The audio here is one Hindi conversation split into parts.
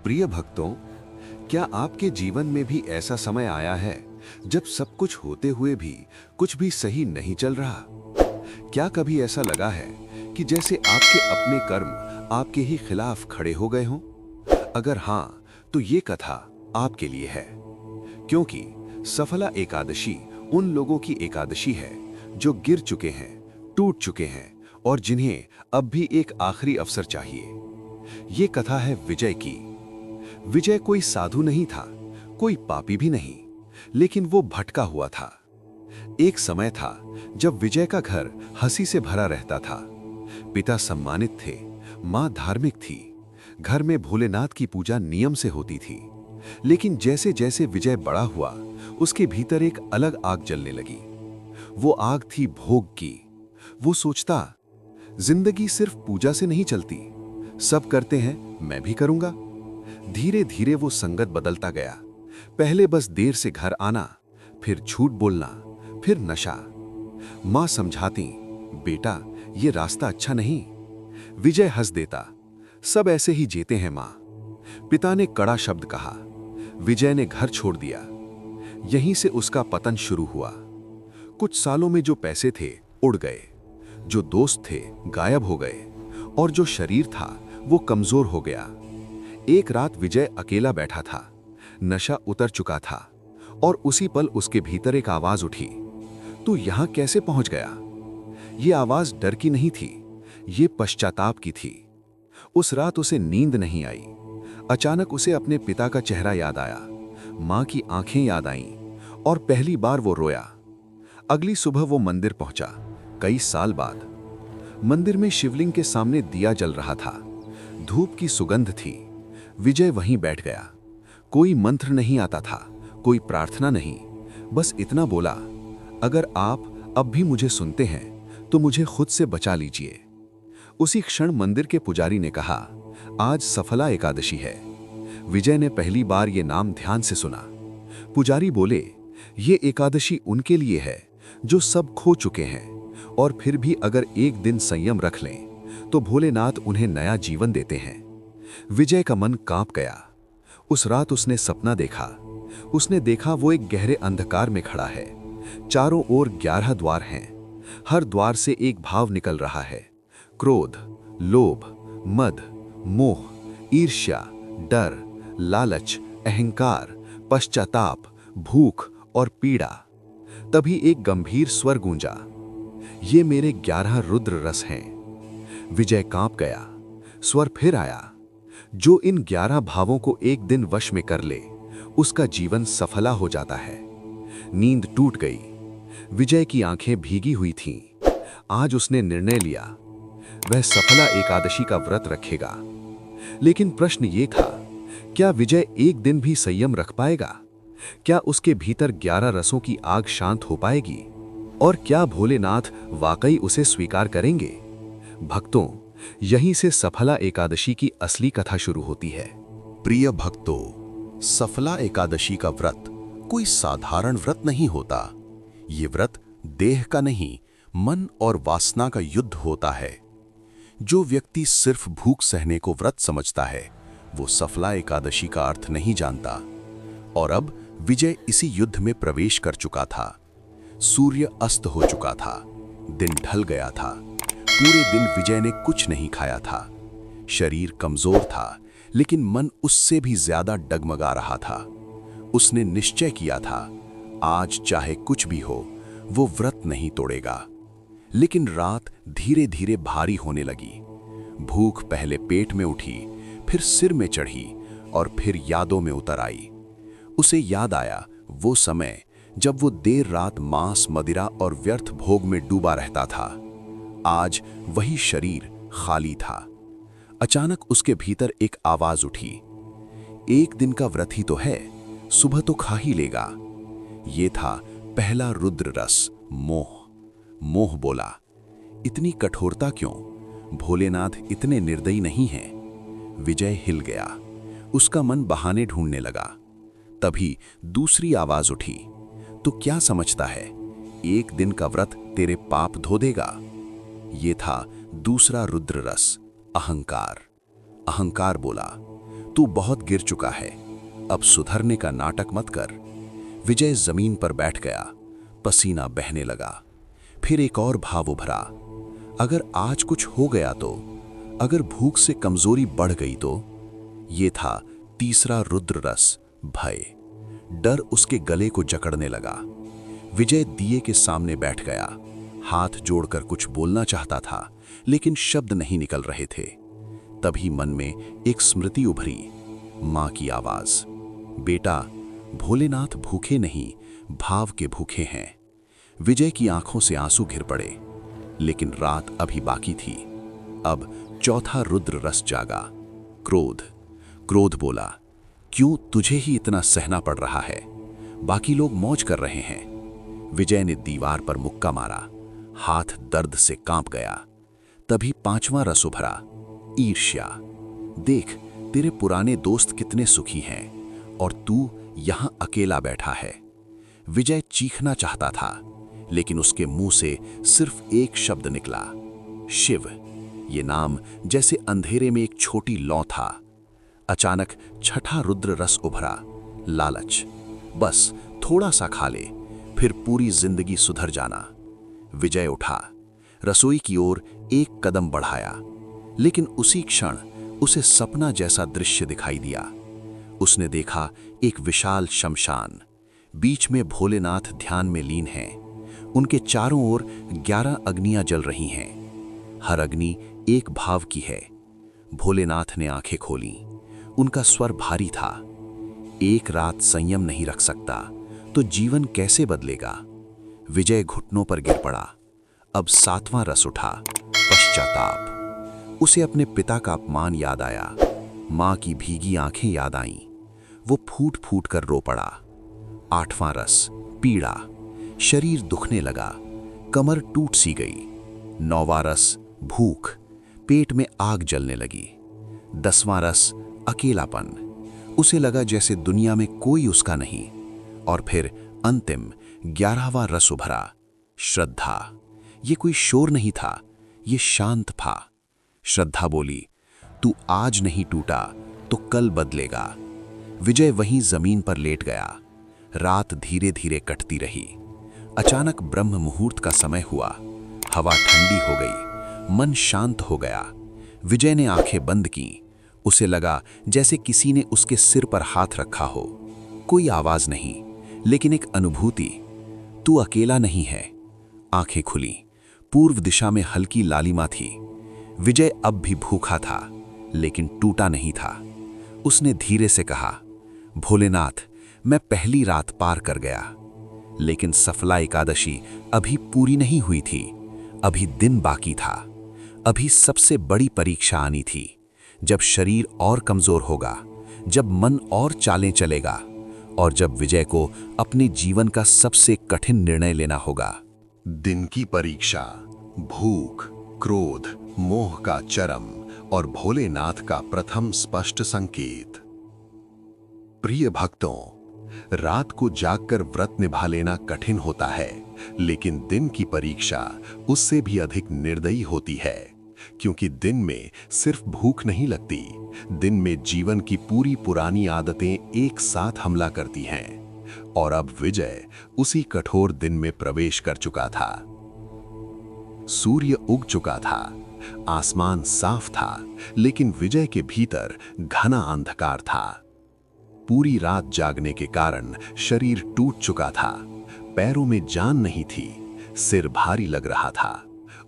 प्रिय भक्तों, क्या आपके जीवन में भी ऐसा समय आया है जब सब कुछ होते हुए भी कुछ भी सही नहीं चल रहा? क्या कभी ऐसा लगा है कि जैसे आपके अपने कर्म आपके ही खिलाफ खड़े हो गए हों? अगर हाँ, तो ये कथा आपके लिए है, क्योंकि सफला एकादशी उन लोगों की एकादशी है जो गिर चुके हैं, टूट चुके हैं और जिन्हें अब भी एक आखिरी अवसर चाहिए। ये कथा है विजय की। विजय कोई साधु नहीं था, कोई पापी भी नहीं, लेकिन वो भटका हुआ था। एक समय था जब विजय का घर हंसी से भरा रहता था। पिता सम्मानित थे, मां धार्मिक थी, घर में भोलेनाथ की पूजा नियम से होती थी। लेकिन जैसे जैसे विजय बड़ा हुआ, उसके भीतर एक अलग आग जलने लगी। वो आग थी भोग की। वो सोचता, जिंदगी सिर्फ पूजा से नहीं चलती, सब करते हैं, मैं भी करूंगा। धीरे धीरे वो संगत बदलता गया। पहले बस देर से घर आना, फिर झूठ बोलना, फिर नशा। मां समझाती, बेटा ये रास्ता अच्छा नहीं। विजय हंस देता, सब ऐसे ही जीते हैं मां। पिता ने कड़ा शब्द कहा। विजय ने घर छोड़ दिया। यहीं से उसका पतन शुरू हुआ। कुछ सालों में जो पैसे थे उड़ गए, जो दोस्त थे गायब हो गए, और जो शरीर था वो कमजोर हो गया। एक रात विजय अकेला बैठा था, नशा उतर चुका था, और उसी पल उसके भीतर एक आवाज उठी, तू यहां कैसे पहुंच गया? ये आवाज डर की नहीं थी, ये पश्चाताप की थी। उस रात उसे नींद नहीं आई। अचानक उसे अपने पिता का चेहरा याद आया, मां की आंखें याद आईं, और पहली बार वो रोया। अगली सुबह वो मंदिर पहुंचा, कई साल बाद। मंदिर में शिवलिंग के सामने दिया जल रहा था, धूप की सुगंध थी। विजय वहीं बैठ गया। कोई मंत्र नहीं आता था, कोई प्रार्थना नहीं, बस इतना बोला, अगर आप अब भी मुझे सुनते हैं तो मुझे खुद से बचा लीजिए। उसी क्षण मंदिर के पुजारी ने कहा, आज सफला एकादशी है। विजय ने पहली बार ये नाम ध्यान से सुना। पुजारी बोले, ये एकादशी उनके लिए है जो सब खो चुके हैं, और फिर भी अगर एक दिन संयम रख लें तो भोलेनाथ उन्हें नया जीवन देते हैं। विजय का मन कांप गया। उस रात उसने सपना देखा। उसने देखा वो एक गहरे अंधकार में खड़ा है। चारों ओर 11 द्वार हैं। हर द्वार से एक भाव निकल रहा है, क्रोध, लोभ, मद, मोह, ईर्ष्या, डर, लालच, अहंकार, पश्चाताप, भूख और पीड़ा। तभी एक गंभीर स्वर गूंजा, ये मेरे 11 रुद्र रस हैं। विजय कांप गया। स्वर फिर आया, जो इन 11 भावों को एक दिन वश में कर ले, उसका जीवन सफला हो जाता है। नींद टूट गई। विजय की आंखें भीगी हुई थीं। आज उसने निर्णय लिया, वह सफला एकादशी का व्रत रखेगा। लेकिन प्रश्न ये था, क्या विजय एक दिन भी संयम रख पाएगा? क्या उसके भीतर 11 रसों की आग शांत हो पाएगी? और क्या भोलेनाथ वाकई उसे स्वीकार करेंगे? भक्तों, यहीं से सफला एकादशी की असली कथा शुरू होती है। प्रिय भक्तों, सफला एकादशी का व्रत कोई साधारण व्रत नहीं होता। ये व्रत देह का नहीं, मन और वासना का युद्ध होता है। जो व्यक्ति सिर्फ भूख सहने को व्रत समझता है, वो सफला एकादशी का अर्थ नहीं जानता। और अब विजय इसी युद्ध में प्रवेश कर चुका था। सूर्य अस्त हो चुका था, दिन ढल गया था। पूरे दिन विजय ने कुछ नहीं खाया था। शरीर कमजोर था, लेकिन मन उससे भी ज्यादा डगमगा रहा था। उसने निश्चय किया था, आज चाहे कुछ भी हो, वो व्रत नहीं तोड़ेगा। लेकिन रात धीरे धीरे भारी होने लगी। भूख पहले पेट में उठी, फिर सिर में चढ़ी, और फिर यादों में उतर आई। उसे याद आया वो समय जब वो देर रात मांस, मदिरा और व्यर्थ भोग में डूबा रहता था। आज वही शरीर खाली था। अचानक उसके भीतर एक आवाज उठी, एक दिन का व्रत ही तो है, सुबह तो खा ही लेगा। ये था पहला रुद्र रस, मोह। मोह बोला, इतनी कठोरता क्यों? भोलेनाथ इतने निर्दयी नहीं हैं। विजय हिल गया। उसका मन बहाने ढूंढने लगा। तभी दूसरी आवाज उठी, तो क्या समझता है, एक दिन का व्रत तेरे पाप धो देगा? ये था दूसरा रुद्र रस, अहंकार। अहंकार बोला, तू बहुत गिर चुका है, अब सुधरने का नाटक मत कर। विजय जमीन पर बैठ गया, पसीना बहने लगा। फिर एक और भाव उभरा, अगर आज कुछ हो गया तो, अगर भूख से कमजोरी बढ़ गई तो। ये था तीसरा रुद्र रस, भय। डर उसके गले को जकड़ने लगा। विजय दिए के सामने बैठ गया, हाथ जोड़कर कुछ बोलना चाहता था, लेकिन शब्द नहीं निकल रहे थे। तभी मन में एक स्मृति उभरी, मां की आवाज, बेटा, भोलेनाथ भूखे नहीं, भाव के भूखे हैं। विजय की आंखों से आंसू घिर पड़े, लेकिन रात अभी बाकी थी। अब चौथा रुद्र रस जागा, क्रोध। क्रोध बोला, क्यों तुझे ही इतना सहना पड़ रहा है? बाकी लोग मौज कर रहे हैं। विजय ने दीवार पर मुक्का मारा, हाथ दर्द से कांप गया। तभी पांचवां रस उभरा, ईर्ष्या। देख, तेरे पुराने दोस्त कितने सुखी हैं और तू यहां अकेला बैठा है। विजय चीखना चाहता था, लेकिन उसके मुंह से सिर्फ एक शब्द निकला, शिव। ये नाम जैसे अंधेरे में एक छोटी लौ था। अचानक छठा रुद्र रस उभरा, लालच। बस थोड़ा सा खा ले, फिर पूरी जिंदगी सुधर जाना। विजय उठा, रसोई की ओर एक कदम बढ़ाया, लेकिन उसी क्षण उसे सपना जैसा दृश्य दिखाई दिया। उसने देखा एक विशाल शमशान, बीच में भोलेनाथ ध्यान में लीन हैं। उनके चारों ओर 11 अग्नियां जल रही हैं। हर अग्नि एक भाव की है। भोलेनाथ ने आंखें खोलीं। उनका स्वर भारी था, एक रात संयम नहीं रख सकता तो जीवन कैसे बदलेगा? विजय घुटनों पर गिर पड़ा। अब सातवां रस उठा, पश्चाताप। उसे अपने पिता का अपमान याद आया, मां की भीगी आंखें याद आईं। वो फूट फूट कर रो पड़ा। आठवां रस, पीड़ा। शरीर दुखने लगा, कमर टूट सी गई। नौवां रस, भूख। पेट में आग जलने लगी। 10वां रस, अकेलापन। उसे लगा जैसे दुनिया में कोई उसका नहीं। और फिर अंतिम 11वां रस उभरा, श्रद्धा। ये कोई शोर नहीं था, ये शांत था। श्रद्धा बोली, तू आज नहीं टूटा तो कल बदलेगा। विजय वहीं जमीन पर लेट गया। रात धीरे धीरे कटती रही। अचानक ब्रह्म मुहूर्त का समय हुआ। हवा ठंडी हो गई, मन शांत हो गया। विजय ने आंखें बंद की। उसे लगा जैसे किसी ने उसके सिर पर हाथ रखा हो। कोई आवाज नहीं, लेकिन एक अनुभूति, तू अकेला नहीं है। आंखें खुली। पूर्व दिशा में हल्की लालिमा थी। विजय अब भी भूखा था, लेकिन टूटा नहीं था। उसने धीरे से कहा, भोलेनाथ, मैं पहली रात पार कर गया, लेकिन सफला एकादशी अभी पूरी नहीं हुई थी। अभी दिन बाकी था। अभी सबसे बड़ी परीक्षा आनी थी, जब शरीर और कमजोर होगा, जब मन और चालें चलेगा, और जब विजय को अपने जीवन का सबसे कठिन निर्णय लेना होगा। दिन की परीक्षा, भूख, क्रोध, मोह का चरम और भोलेनाथ का प्रथम स्पष्ट संकेत। प्रिय भक्तों, रात को जागकर व्रत निभा लेना कठिन होता है, लेकिन दिन की परीक्षा उससे भी अधिक निर्दयी होती है, क्योंकि दिन में सिर्फ भूख नहीं लगती, दिन में जीवन की पूरी पुरानी आदतें एक साथ हमला करती हैं। और अब विजय उसी कठोर दिन में प्रवेश कर चुका था। सूर्य उग चुका था, आसमान साफ था, लेकिन विजय के भीतर घना अंधकार था। पूरी रात जागने के कारण शरीर टूट चुका था, पैरों में जान नहीं थी, सिर भारी लग रहा था।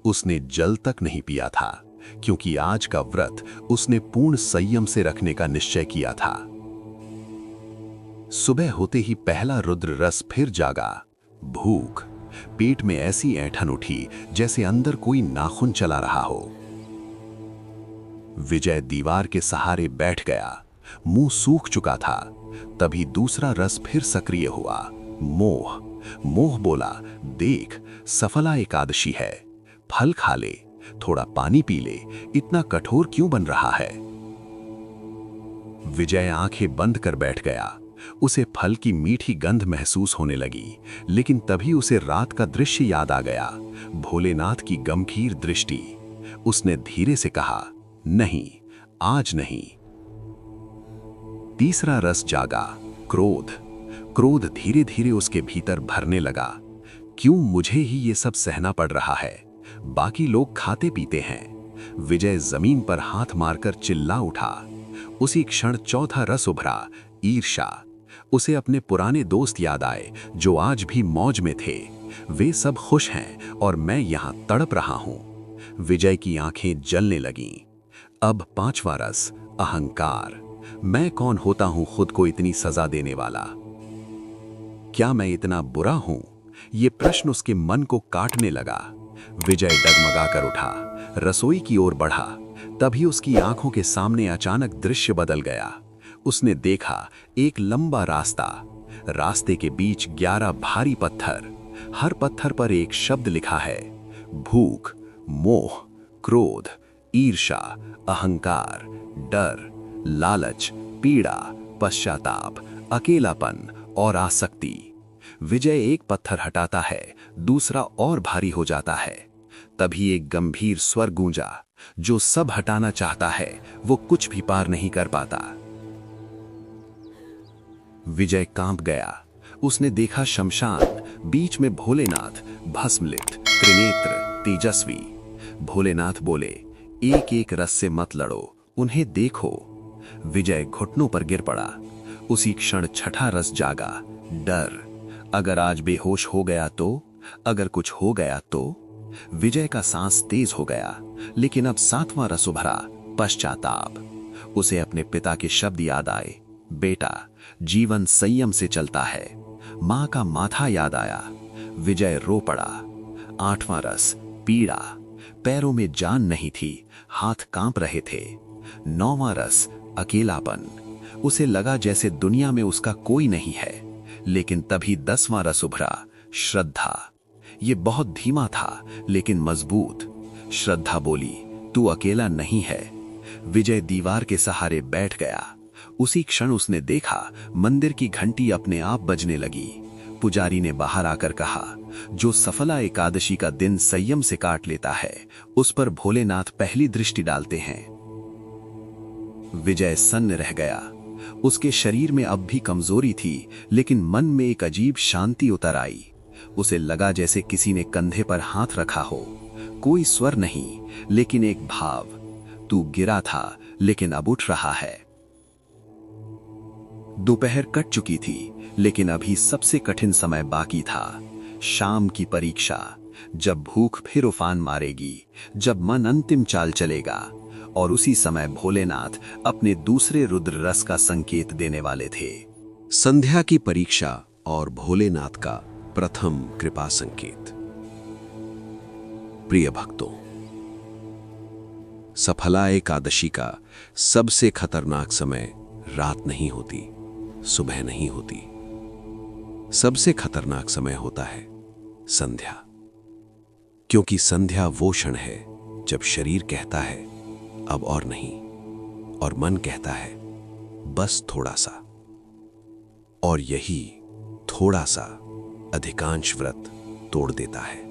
उसने जल तक नहीं पिया था, क्योंकि आज का व्रत उसने पूर्ण संयम से रखने का निश्चय किया था। सुबह होते ही पहला रुद्र रस फिर जागा, भूख। पेट में ऐसी ऐंठन उठी जैसे अंदर कोई नाखून चला रहा हो। विजय दीवार के सहारे बैठ गया, मुंह सूख चुका था। तभी दूसरा रस फिर सक्रिय हुआ, मोह। मोह बोला, देख, सफला एकादशी है, फल खा ले, थोड़ा पानी पी ले, इतना कठोर क्यों बन रहा है? विजय आंखें बंद कर बैठ गया। उसे फल की मीठी गंध महसूस होने लगी, लेकिन तभी उसे रात का दृश्य याद आ गया, भोलेनाथ की गंभीर दृष्टि। उसने धीरे से कहा, नहीं, आज नहीं। तीसरा रस जागा, क्रोध। क्रोध धीरे धीरे उसके भीतर भरने लगा। क्यों मुझे ही ये सब सहना पड़ रहा है? बाकी लोग खाते पीते हैं। विजय जमीन पर हाथ मारकर चिल्ला उठा। उसी क्षण चौथा रस उभरा, ईर्ष्या। उसे अपने पुराने दोस्त याद आए जो आज भी मौज में थे। वे सब खुश हैं और मैं यहां तड़प रहा हूं। विजय की आंखें जलने लगीं। अब पांचवा रस, अहंकार। मैं कौन होता हूं खुद को इतनी सजा देने वाला? क्या मैं इतना बुरा हूं? ये प्रश्न उसके मन को काटने लगा। विजय डगमगाकर उठा, रसोई की ओर बढ़ा। तभी उसकी आंखों के सामने अचानक दृश्य बदल गया। उसने देखा एक लंबा रास्ता। रास्ते के बीच 11 भारी पत्थर। हर पत्थर पर एक शब्द लिखा है, भूख, मोह, क्रोध, ईर्ष्या, अहंकार, डर, लालच, पीड़ा, पश्चाताप, अकेलापन और आसक्ति। विजय एक पत्थर हटाता है, दूसरा और भारी हो जाता है। तभी एक गंभीर स्वर गूंजा, जो सब हटाना चाहता है वो कुछ भी पार नहीं कर पाता। विजय कांप गया। उसने देखा शमशान, बीच में भोलेनाथ, भस्मलिप्त, त्रिनेत्र, तेजस्वी। भोलेनाथ बोले, एक एक रस से मत लड़ो, उन्हें देखो। विजय घुटनों पर गिर पड़ा। उसी क्षण छठा रस जागा, डर। अगर आज बेहोश हो गया तो? अगर कुछ हो गया तो? विजय का सांस तेज हो गया। लेकिन अब सातवां रस उभरा, पश्चाताप। उसे अपने पिता के शब्द याद आए, बेटा, जीवन संयम से चलता है। मां का माथा याद आया। विजय रो पड़ा। आठवां रस, पीड़ा। पैरों में जान नहीं थी, हाथ कांप रहे थे। नौवां रस, अकेलापन। उसे लगा जैसे दुनिया में उसका कोई नहीं है। लेकिन तभी 10वां रस उभरा, श्रद्धा। ये बहुत धीमा था लेकिन मजबूत। श्रद्धा बोली, तू अकेला नहीं है। विजय दीवार के सहारे बैठ गया। उसी क्षण उसने देखा मंदिर की घंटी अपने आप बजने लगी। पुजारी ने बाहर आकर कहा, जो सफला एकादशी का दिन संयम से काट लेता है उस पर भोलेनाथ पहली दृष्टि डालते हैं। विजय सन्न रह गया। उसके शरीर में अब भी कमजोरी थी, लेकिन मन में एक अजीब शांति उतर आई। उसे लगा जैसे किसी ने कंधे पर हाथ रखा हो। कोई स्वर नहीं, लेकिन एक भाव, तू गिरा था लेकिन अब उठ रहा है। दोपहर कट चुकी थी, लेकिन अभी सबसे कठिन समय बाकी था, शाम की परीक्षा। जब भूख फिर उफान मारेगी, जब मन अंतिम चाल चलेगा। और उसी समय भोलेनाथ अपने दूसरे रुद्र रस का संकेत देने वाले थे। संध्या की परीक्षा और भोलेनाथ का प्रथम कृपा संकेत। प्रिय भक्तों, सफला एकादशी का सबसे खतरनाक समय रात नहीं होती, सुबह नहीं होती। सबसे खतरनाक समय होता है संध्या। क्योंकि संध्या वो क्षण है जब शरीर कहता है अब और नहीं, और मन कहता है बस थोड़ा सा। और यही थोड़ा सा अधिकांश व्रत तोड़ देता है।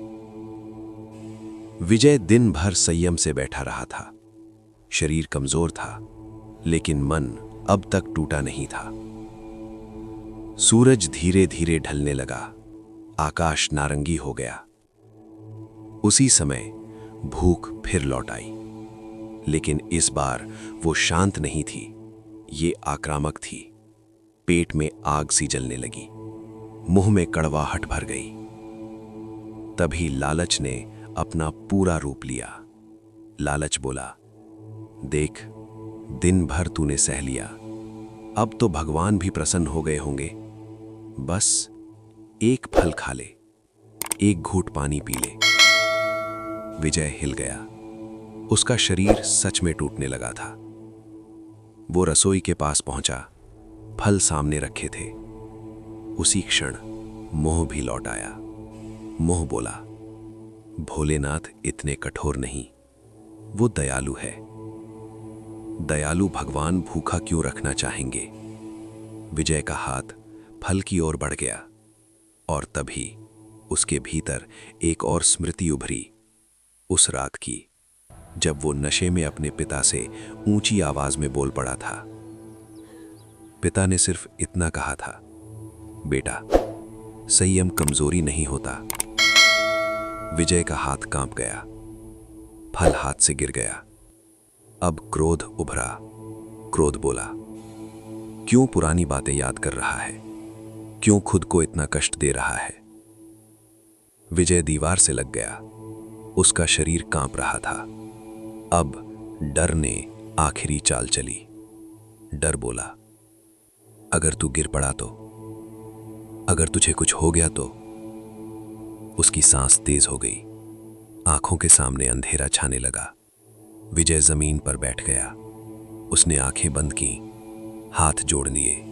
विजय दिन भर संयम से बैठा रहा था। शरीर कमजोर था, लेकिन मन अब तक टूटा नहीं था। सूरज धीरे धीरे ढलने लगा। आकाश नारंगी हो गया। उसी समय भूख फिर लौट आई, लेकिन इस बार वो शांत नहीं थी, ये आक्रामक थी। पेट में आग सी जलने लगी, मुंह में कड़वाहट भर गई। तभी लालच ने अपना पूरा रूप लिया। लालच बोला, देख, दिन भर तूने सह लिया, अब तो भगवान भी प्रसन्न हो गए होंगे। बस एक फल खा ले, एक घूंट पानी पी ले। विजय हिल गया। उसका शरीर सच में टूटने लगा था। वो रसोई के पास पहुंचा। फल सामने रखे थे। उसी क्षण मोह भी लौट आया। मोह बोला, भोलेनाथ इतने कठोर नहीं, वो दयालु है। दयालु भगवान भूखा क्यों रखना चाहेंगे? विजय का हाथ फल की ओर बढ़ गया, और तभी उसके भीतर एक और स्मृति उभरी, उस रात की जब वो नशे में अपने पिता से ऊंची आवाज में बोल पड़ा था, पिता ने सिर्फ इतना कहा था, बेटा, संयम कमजोरी नहीं होता। विजय का हाथ कांप गया, फल हाथ से गिर गया। अब क्रोध उभरा। क्रोध बोला, क्यों पुरानी बातें याद कर रहा है? क्यों खुद को इतना कष्ट दे रहा है? विजय दीवार से लग गया। उसका शरीर कांप रहा था। अब डर ने आखिरी चाल चली। डर बोला, अगर तू गिर पड़ा तो, अगर तुझे कुछ हो गया तो। उसकी सांस तेज हो गई। आंखों के सामने अंधेरा छाने लगा। विजय जमीन पर बैठ गया। उसने आंखें बंद की, हाथ जोड़ लिए।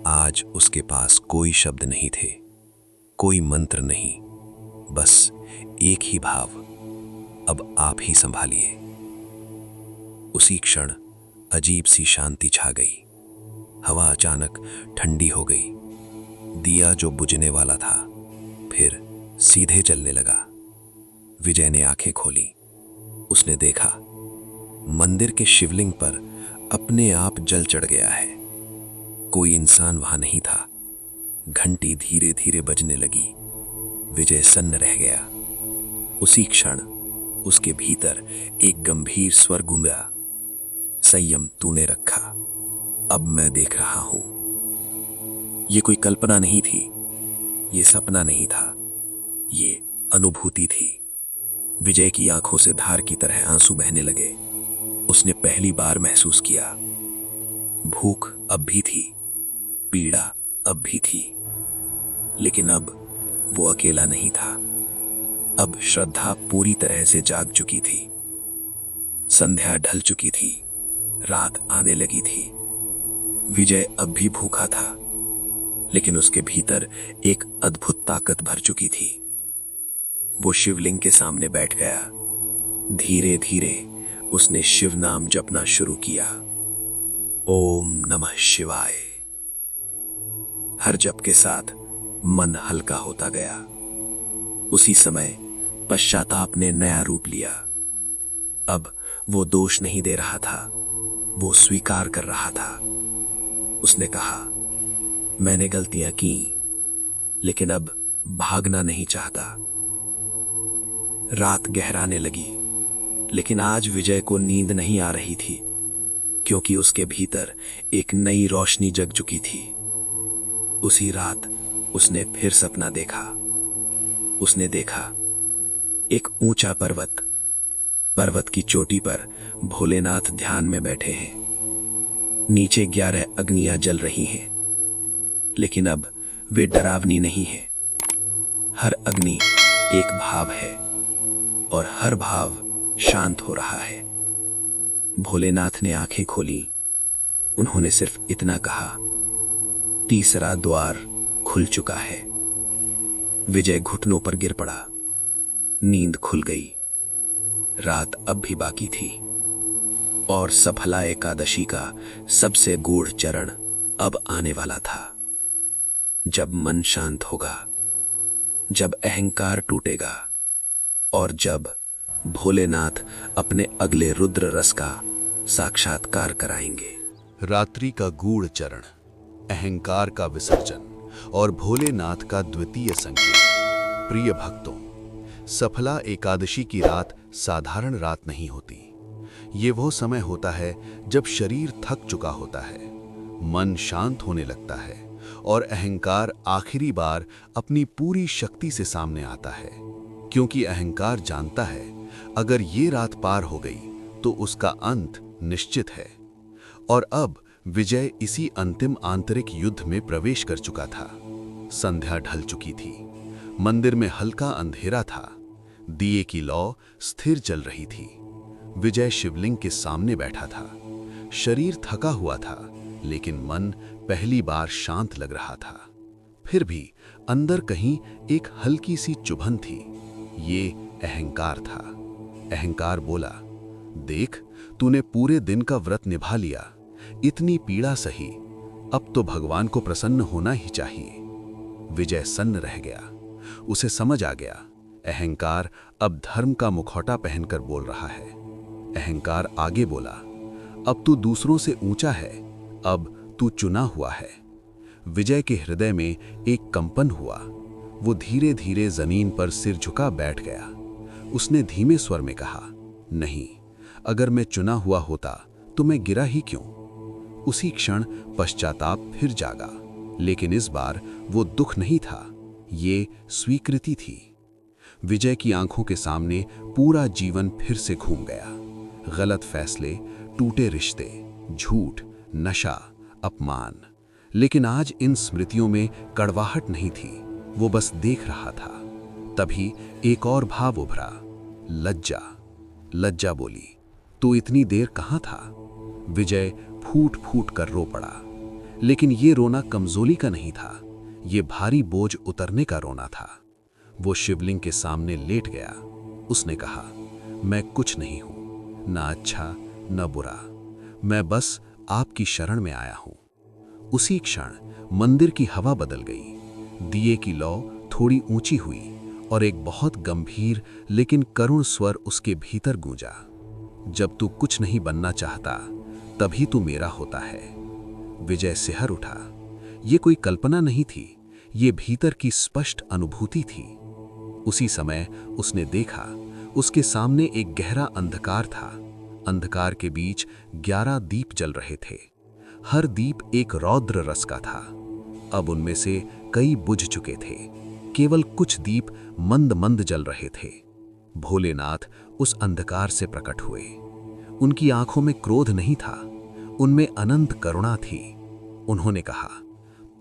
आज उसके पास कोई शब्द नहीं थे, कोई मंत्र नहीं, बस एक ही भाव, अब आप ही संभालिए। उसी क्षण अजीब सी शांति छा गई। हवा अचानक ठंडी हो गई। दिया जो बुझने वाला था फिर सीधे जलने लगा। विजय ने आंखें खोली। उसने देखा मंदिर के शिवलिंग पर अपने आप जल चढ़ गया है। कोई इंसान वहां नहीं था। घंटी धीरे धीरे बजने लगी। विजय सन्न रह गया। उसी क्षण उसके भीतर एक गंभीर स्वर गूंजा, संयम तूने रखा, अब मैं देख रहा हूं। ये कोई कल्पना नहीं थी, ये सपना नहीं था, ये अनुभूति थी। विजय की आंखों से धार की तरह आंसू बहने लगे। उसने पहली बार महसूस किया, भूख अब भी थी, पीड़ा अब भी थी, लेकिन अब वो अकेला नहीं था। अब श्रद्धा पूरी तरह से जाग चुकी थी। संध्या ढल चुकी थी, रात आने लगी थी। विजय अब भी भूखा था, लेकिन उसके भीतर एक अद्भुत ताकत भर चुकी थी। वो शिवलिंग के सामने बैठ गया। धीरे धीरे उसने शिव नाम जपना शुरू किया, ओम नमः शिवाय। हर जप के साथ मन हल्का होता गया। उसी समय पश्चाताप ने नया रूप लिया। अब वो दोष नहीं दे रहा था, वो स्वीकार कर रहा था। उसने कहा, मैंने गलतियां की, लेकिन अब भागना नहीं चाहता। रात गहराने लगी, लेकिन आज विजय को नींद नहीं आ रही थी, क्योंकि उसके भीतर एक नई रोशनी जग चुकी थी। उसी रात उसने फिर सपना देखा। उसने देखा एक ऊंचा पर्वत। पर्वत की चोटी पर भोलेनाथ ध्यान में बैठे हैं। नीचे 11 अग्नियां जल रही हैं, लेकिन अब वे डरावनी नहीं है। हर अग्नि एक भाव है और हर भाव शांत हो रहा है। भोलेनाथ ने आंखें खोली। उन्होंने सिर्फ इतना कहा, तीसरा द्वार खुल चुका है। विजय घुटनों पर गिर पड़ा। नींद खुल गई। रात अब भी बाकी थी और सफला एकादशी का सबसे गूढ़ चरण अब आने वाला था। जब मन शांत होगा, जब अहंकार टूटेगा और जब भोलेनाथ अपने अगले रुद्र रस का साक्षात्कार कराएंगे। रात्रि का गूढ़ चरण, अहंकार का विसर्जन और भोलेनाथ का द्वितीय संकेत। प्रिय भक्तों, सफला एकादशी की रात साधारण रात नहीं होती। ये वो समय होता है जब शरीर थक चुका होता है, मन शांत होने लगता है और अहंकार आखिरी बार अपनी पूरी शक्ति से सामने आता है। क्योंकि अहंकार जानता है, अगर ये रात पार हो गई तो उसका अंत निश्चित है। और अब विजय इसी अंतिम आंतरिक युद्ध में प्रवेश कर चुका था। संध्या ढल चुकी थी। मंदिर में हल्का अंधेरा था। दिए की लौ स्थिर चल रही थी। विजय शिवलिंग के सामने बैठा था। शरीर थका हुआ था, लेकिन मन पहली बार शांत लग रहा था। फिर भी अंदर कहीं एक हल्की सी चुभन थी। ये अहंकार था। अहंकार बोला, देख, तूने पूरे दिन का व्रत निभा लिया, इतनी पीड़ा सही, अब तो भगवान को प्रसन्न होना ही चाहिए। विजय सन्न रह गया। उसे समझ आ गया, अहंकार अब धर्म का मुखौटा पहनकर बोल रहा है। अहंकार आगे बोला, अब तू दूसरों से ऊंचा है, अब तू चुना हुआ है। विजय के हृदय में एक कंपन हुआ। वो धीरे धीरे जमीन पर सिर झुका बैठ गया। उसने धीमे स्वर में कहा, नहीं, अगर मैं चुना हुआ होता तो मैं गिरा ही क्यों। उसी क्षण पश्चाताप फिर जागा, लेकिन इस बार वो दुख नहीं था, ये स्वीकृति थी। विजय की आंखों के सामने पूरा जीवन फिर से घूम गया। गलत फैसले, टूटे रिश्ते, झूठ, नशा, अपमान। लेकिन आज इन स्मृतियों में कड़वाहट नहीं थी, वो बस देख रहा था। तभी एक और भाव उभरा, लज्जा। लज्जा बोली, तू इतनी देर कहाँ था। विजय फूट फूट कर रो पड़ा। लेकिन ये रोना कमजोरी का नहीं था, ये भारी बोझ उतरने का रोना था। वो शिवलिंग के सामने लेट गया। उसने कहा, मैं कुछ नहीं हूं, ना अच्छा न बुरा, मैं बस आपकी शरण में आया हूं। उसी क्षण मंदिर की हवा बदल गई। दिए की लौ थोड़ी ऊंची हुई और एक बहुत गंभीर लेकिन करुण स्वर उसके भीतर गूंजा, जब तू कुछ नहीं बनना चाहता तभी तू मेरा होता है। विजय सिहर उठा। ये कोई कल्पना नहीं थी, ये भीतर की स्पष्ट अनुभूति थी। उसी समय उसने देखा, उसके सामने एक गहरा अंधकार था। अंधकार के बीच 11 दीप जल रहे थे। हर दीप एक रौद्र रस का था। अब उनमें से कई बुझ चुके थे, केवल कुछ दीप मंद मंद जल रहे थे। भोलेनाथ उस अंधकार से प्रकट हुए। उनकी आंखों में क्रोध नहीं था, उनमें अनंत करुणा थी। उन्होंने कहा,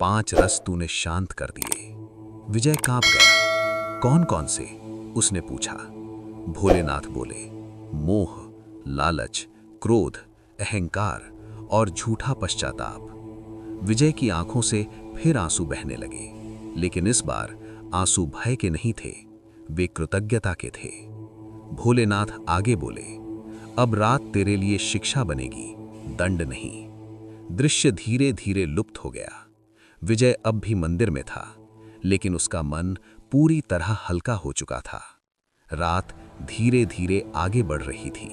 5 रस तूने शांत कर दिए। विजय कांप गया। कौन कौन से? उसने पूछा। भोलेनाथ बोले, मोह, लालच, क्रोध, अहंकार और झूठा पश्चाताप। विजय की आंखों से फिर आंसू बहने लगे, लेकिन इस बार आंसू भय के नहीं थे, वे कृतज्ञता के थे। भोलेनाथ आगे बोले, अब रात तेरे लिए शिक्षा बनेगी, दंड नहीं। दृश्य धीरे धीरे लुप्त हो गया। विजय अब भी मंदिर में था, लेकिन उसका मन पूरी तरह हल्का हो चुका था। रात धीरे धीरे आगे बढ़ रही थी।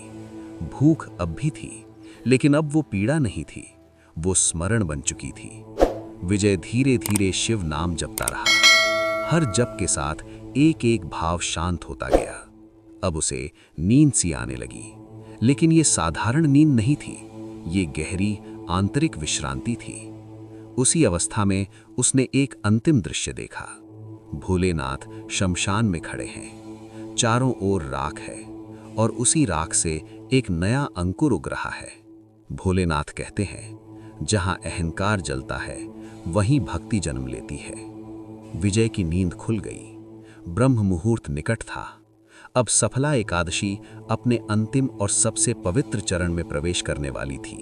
भूख अब भी थी, लेकिन अब वो पीड़ा नहीं थी, वो स्मरण बन चुकी थी। विजय धीरे धीरे शिव नाम जपता रहा। हर जप के साथ एक एक भाव शांत होता गया। अब उसे नींद सी आने लगी, लेकिन ये साधारण नींद नहीं थी, ये गहरी आंतरिक विश्रांति थी। उसी अवस्था में उसने एक अंतिम दृश्य देखा। भोलेनाथ शमशान में खड़े हैं, चारों ओर राख है और उसी राख से एक नया अंकुर उग रहा है। भोलेनाथ कहते हैं, जहां अहंकार जलता है वहीं भक्ति जन्म लेती है। विजय की नींद खुल गई। ब्रह्म मुहूर्त निकट था। अब सफला एकादशी अपने अंतिम और सबसे पवित्र चरण में प्रवेश करने वाली थी,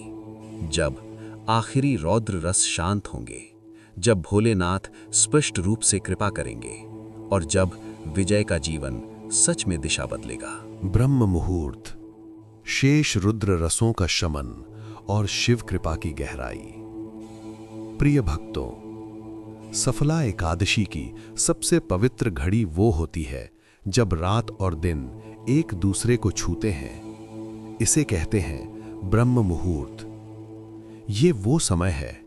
जब आखिरी रौद्र रस शांत होंगे, जब भोलेनाथ स्पष्ट रूप से कृपा करेंगे और जब विजय का जीवन सच में दिशा बदलेगा। ब्रह्म मुहूर्त, शेष रुद्र रसों का शमन और शिव कृपा की गहराई। प्रिय भक्तों, सफला एकादशी की सबसे पवित्र घड़ी वो होती है जब रात और दिन एक दूसरे को छूते हैं। इसे कहते हैं ब्रह्म मुहूर्त। ये वो समय है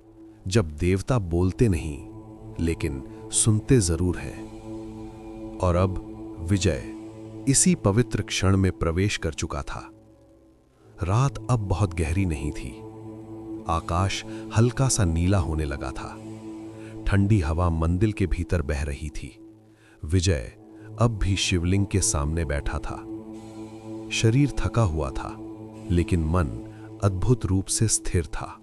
जब देवता बोलते नहीं, लेकिन सुनते जरूर हैं। और अब विजय इसी पवित्र क्षण में प्रवेश कर चुका था। रात अब बहुत गहरी नहीं थी। आकाश हल्का सा नीला होने लगा था। ठंडी हवा मंदिर के भीतर बह रही थी। विजय अब भी शिवलिंग के सामने बैठा था। शरीर थका हुआ था, लेकिन मन अद्भुत रूप से स्थिर था।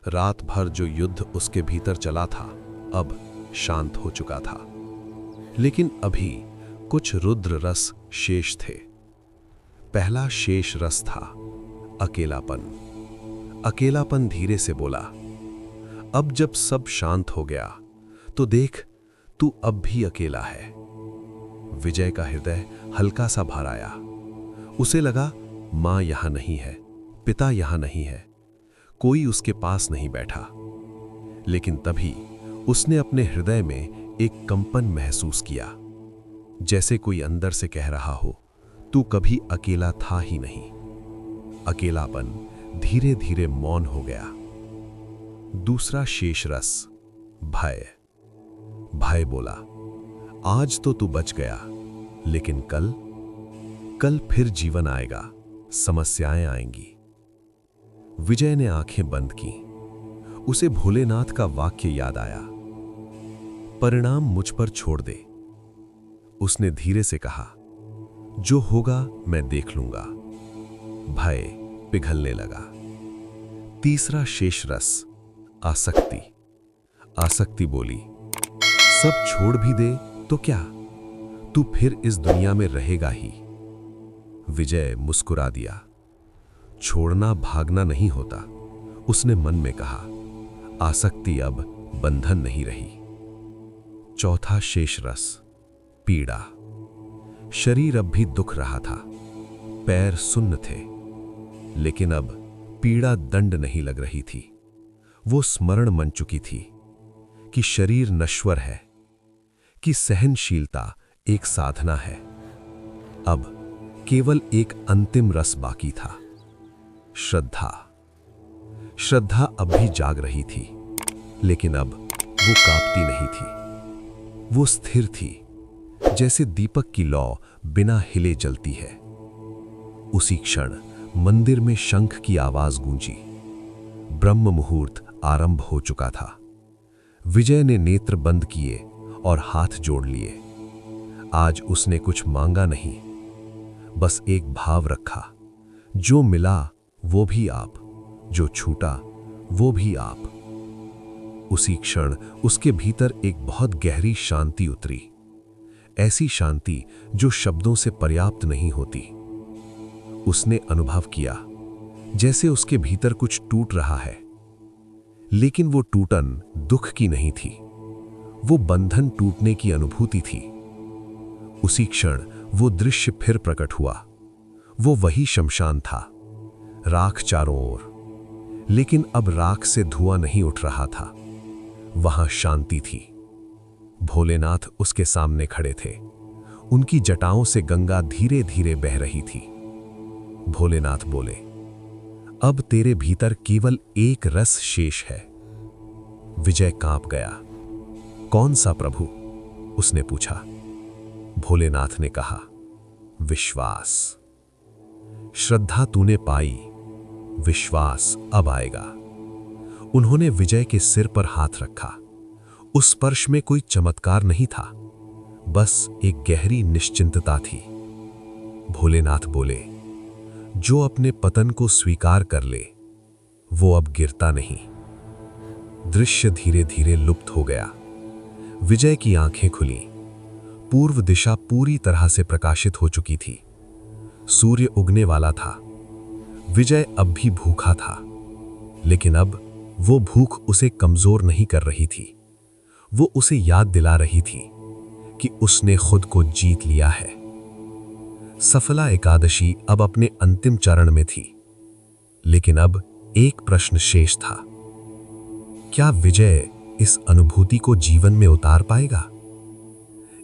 रात भर जो युद्ध उसके भीतर चला था, अब शांत हो चुका था। लेकिन अभी कुछ रुद्र रस शेष थे। पहला शेष रस था अकेलापन। अकेलापन धीरे से बोला, अब जब सब शांत हो गया तो देख, तू अब भी अकेला है। विजय का हृदय हल्का सा भर आया। उसे लगा, मां यहां नहीं है, पिता यहां नहीं है, कोई उसके पास नहीं बैठा। लेकिन तभी उसने अपने हृदय में एक कंपन महसूस किया, जैसे कोई अंदर से कह रहा हो, तू कभी अकेला था ही नहीं। अकेलापन धीरे धीरे मौन हो गया। दूसरा शेष रस भय। भय बोला, आज तो तू बच गया, लेकिन कल फिर जीवन आएगा, समस्याएं आएंगी। विजय ने आंखें बंद की। उसे भोलेनाथ का वाक्य याद आया, परिणाम मुझ पर छोड़ दे। उसने धीरे से कहा, जो होगा मैं देख लूंगा। भय पिघलने लगा। तीसरा शेष रस आसक्ति। आसक्ति बोली, सब छोड़ भी दे तो क्या, तू फिर इस दुनिया में रहेगा ही। विजय मुस्कुरा दिया। छोड़ना भागना नहीं होता, उसने मन में कहा। आसक्ति अब बंधन नहीं रही। चौथा शेष रस पीड़ा। शरीर अब भी दुख रहा था, पैर सुन्न थे, लेकिन अब पीड़ा दंड नहीं लग रही थी। वो स्मरण मन चुकी थी कि शरीर नश्वर है, कि सहनशीलता एक साधना है। अब केवल एक अंतिम रस बाकी था, श्रद्धा। श्रद्धा अब भी जाग रही थी, लेकिन अब वो कांपती नहीं थी। वो स्थिर थी, जैसे दीपक की लौ बिना हिले जलती है। उसी क्षण मंदिर में शंख की आवाज गूंजी। ब्रह्म मुहूर्त आरंभ हो चुका था। विजय ने नेत्र बंद किए और हाथ जोड़ लिए। आज उसने कुछ मांगा नहीं, बस एक भाव रखा, जो मिला वो भी आप, जो छूटा वो भी आप। उसी क्षण उसके भीतर एक बहुत गहरी शांति उतरी, ऐसी शांति जो शब्दों से पर्याप्त नहीं होती। उसने अनुभव किया जैसे उसके भीतर कुछ टूट रहा है, लेकिन वो टूटन दुख की नहीं थी, वो बंधन टूटने की अनुभूति थी। उसी क्षण वो दृश्य फिर प्रकट हुआ। वो वही शमशान था, राख चारों ओर, लेकिन अब राख से धुआं नहीं उठ रहा था, वहां शांति थी। भोलेनाथ उसके सामने खड़े थे। उनकी जटाओं से गंगा धीरे धीरे बह रही थी। भोलेनाथ बोले, अब तेरे भीतर केवल एक रस शेष है। विजय कांप गया। कौन सा प्रभु? उसने पूछा। भोलेनाथ ने कहा, विश्वास। श्रद्धा तूने पाई, विश्वास अब आएगा। उन्होंने विजय के सिर पर हाथ रखा। उस स्पर्श में कोई चमत्कार नहीं था, बस एक गहरी निश्चिंतता थी। भोलेनाथ बोले, जो अपने पतन को स्वीकार कर ले, वो अब गिरता नहीं। दृश्य धीरे धीरे लुप्त हो गया। विजय की आंखें खुली। पूर्व दिशा पूरी तरह से प्रकाशित हो चुकी थी। सूर्य उगने वाला था। विजय अब भी भूखा था, लेकिन अब वो भूख उसे कमजोर नहीं कर रही थी। वो उसे याद दिला रही थी कि उसने खुद को जीत लिया है। सफला एकादशी अब अपने अंतिम चरण में थी, लेकिन अब एक प्रश्न शेष था। क्या विजय इस अनुभूति को जीवन में उतार पाएगा,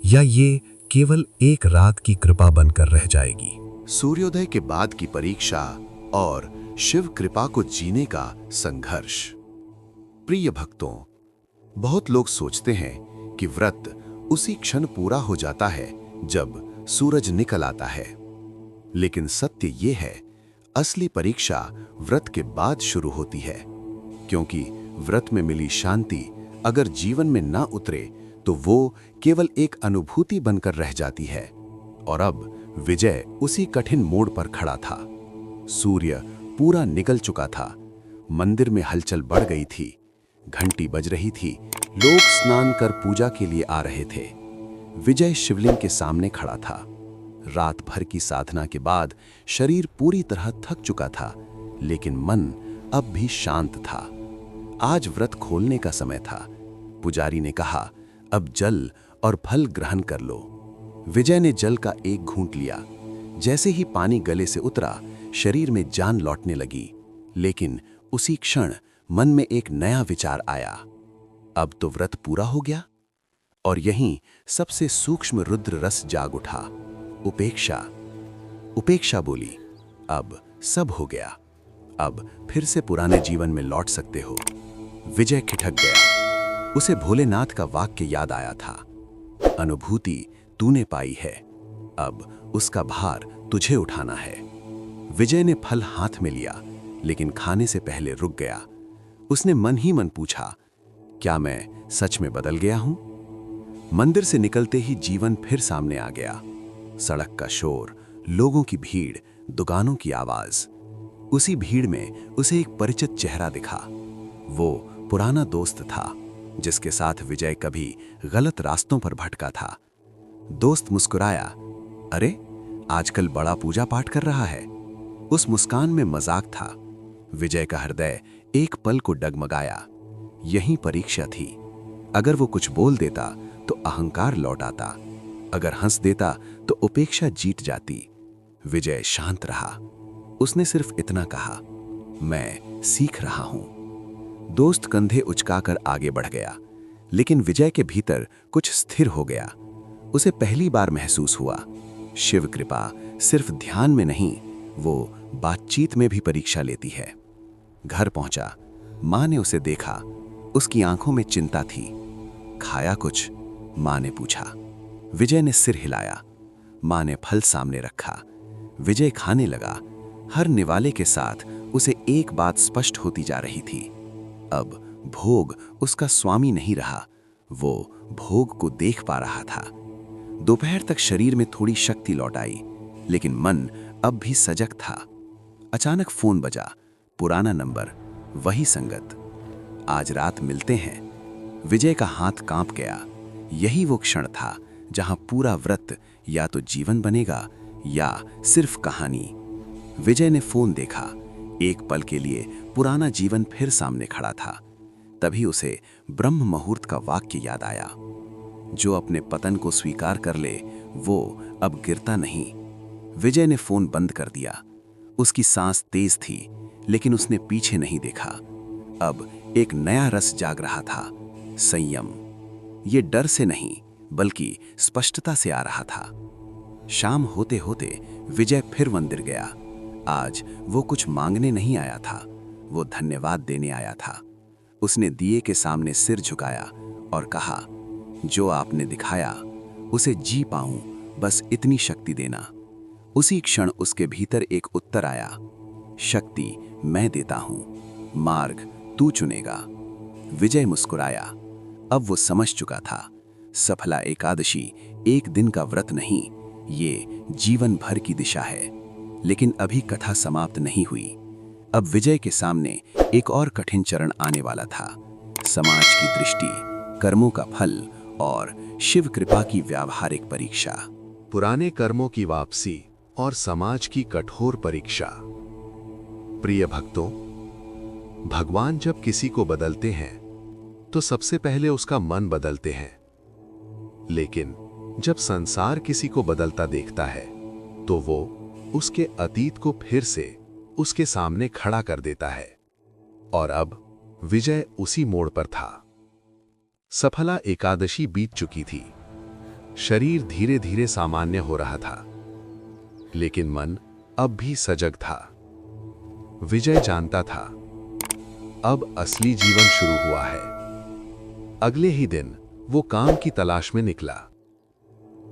या ये केवल एक रात की कृपा बनकर रह जाएगी? सूर्योदय के बाद की परीक्षा और शिव कृपा को जीने का संघर्ष। प्रिय भक्तों, बहुत लोग सोचते हैं कि व्रत उसी क्षण पूरा हो जाता है जब सूरज निकल आता है, लेकिन सत्य ये है, असली परीक्षा व्रत के बाद शुरू होती है, क्योंकि व्रत में मिली शांति अगर जीवन में ना उतरे तो वो केवल एक अनुभूति बनकर रह जाती है। और अब विजय उसी कठिन मोड़ पर खड़ा था। सूर्य पूरा निकल चुका था। मंदिर में हलचल बढ़ गई थी। घंटी बज रही थी। लोग स्नान कर पूजा के लिए आ रहे थे। विजय शिवलिंग के सामने खड़ा था। रात भर की साधना के बाद शरीर पूरी तरह थक चुका था, लेकिन मन अब भी शांत था। आज व्रत खोलने का समय था। पुजारी ने कहा, अब जल और फल ग्रहण कर लो। विजय ने जल का एक घूंट लिया। जैसे ही पानी गले से उतरा, शरीर में जान लौटने लगी, लेकिन उसी क्षण मन में एक नया विचार आया। अब तो व्रत पूरा हो गया। और यहीं सबसे सूक्ष्म रुद्र रस जाग उठा, उपेक्षा। उपेक्षा बोली, अब सब हो गया। अब फिर से पुराने जीवन में लौट सकते हो। विजय खिठक गया। उसे भोलेनाथ का वाक्य याद आया था, अनुभूति तूने पाई है, अब उसका भार तुझे उठाना है। विजय ने फल हाथ में लिया, लेकिन खाने से पहले रुक गया। उसने मन ही मन पूछा, क्या मैं सच में बदल गया हूं? मंदिर से निकलते ही जीवन फिर सामने आ गया। सड़क का शोर, लोगों की भीड़, दुकानों की आवाज। उसी भीड़ में उसे एक परिचित चेहरा दिखा। वो पुराना दोस्त था जिसके साथ विजय कभी गलत रास्तों पर भटका था। दोस्त मुस्कुराया, अरे आजकल बड़ा पूजा पाठ कर रहा है। उस मुस्कान में मजाक था। विजय का हृदय एक पल को डगमगाया। यही परीक्षा थी। अगर वो कुछ बोल देता तो अहंकार लौट आता, अगर हंस देता तो उपेक्षा जीत जाती। विजय शांत रहा। उसने सिर्फ इतना कहा, मैं सीख रहा हूं। दोस्त कंधे उचकाकर आगे बढ़ गया, लेकिन विजय के भीतर कुछ स्थिर हो गया। उसे पहली बार महसूस हुआ, शिव कृपा सिर्फ ध्यान में नहीं, वो बातचीत में भी परीक्षा लेती है। घर पहुंचा, मां ने उसे देखा। उसकी आंखों में चिंता थी। खाया कुछ? मां ने पूछा। विजय ने सिर हिलाया। मां ने फल सामने रखा। विजय खाने लगा। हर निवाले के साथ उसे एक बात स्पष्ट होती जा रही थी, अब भोग उसका स्वामी नहीं रहा, वो भोग को देख पा रहा था। दोपहर तक शरीर में थोड़ी शक्ति लौट आई, लेकिन मन अब भी सजग था। अचानक फोन बजा, पुराना नंबर, वही संगत। आज रात मिलते हैं। विजय का हाथ कांप गया। यही वो क्षण था जहां पूरा व्रत या तो जीवन बनेगा या सिर्फ कहानी। विजय ने फोन देखा। एक पल के लिए पुराना जीवन फिर सामने खड़ा था। तभी उसे ब्रह्म मुहूर्त का वाक्य याद आया, जो अपने पतन को स्वीकार कर ले वो अब गिरता नहीं। विजय ने फोन बंद कर दिया। उसकी सांस तेज थी, लेकिन उसने पीछे नहीं देखा। अब एक नया रस जाग रहा था, संयम। ये डर से नहीं बल्कि स्पष्टता से आ रहा था। शाम होते होते विजय फिर मंदिर गया। आज वो कुछ मांगने नहीं आया था, वो धन्यवाद देने आया था। उसने दिए के सामने सिर झुकाया और कहा, जो आपने दिखाया उसे जी पाऊं, बस इतनी शक्ति देना। उसी क्षण उसके भीतर एक उत्तर आया, शक्ति मैं देता हूं, मार्ग तू चुनेगा। विजय मुस्कुराया। अब वो समझ चुका था, सफला एकादशी एक दिन का व्रत नहीं, ये जीवन भर की दिशा है। लेकिन अभी कथा समाप्त नहीं हुई। अब विजय के सामने एक और कठिन चरण आने वाला था, समाज की दृष्टि, कर्मों का फल और शिव कृपा की व्यावहारिक परीक्षा। पुराने कर्मों की वापसी और समाज की कठोर परीक्षा। प्रिय भक्तों, भगवान जब किसी को बदलते हैं तो सबसे पहले उसका मन बदलते हैं, लेकिन जब संसार किसी को बदलता देखता है तो वो उसके अतीत को फिर से उसके सामने खड़ा कर देता है। और अब विजय उसी मोड़ पर था। सफला एकादशी बीत चुकी थी। शरीर धीरे धीरे सामान्य हो रहा था, लेकिन मन अब भी सजग था। विजय जानता था, अब असली जीवन शुरू हुआ है। अगले ही दिन वो काम की तलाश में निकला।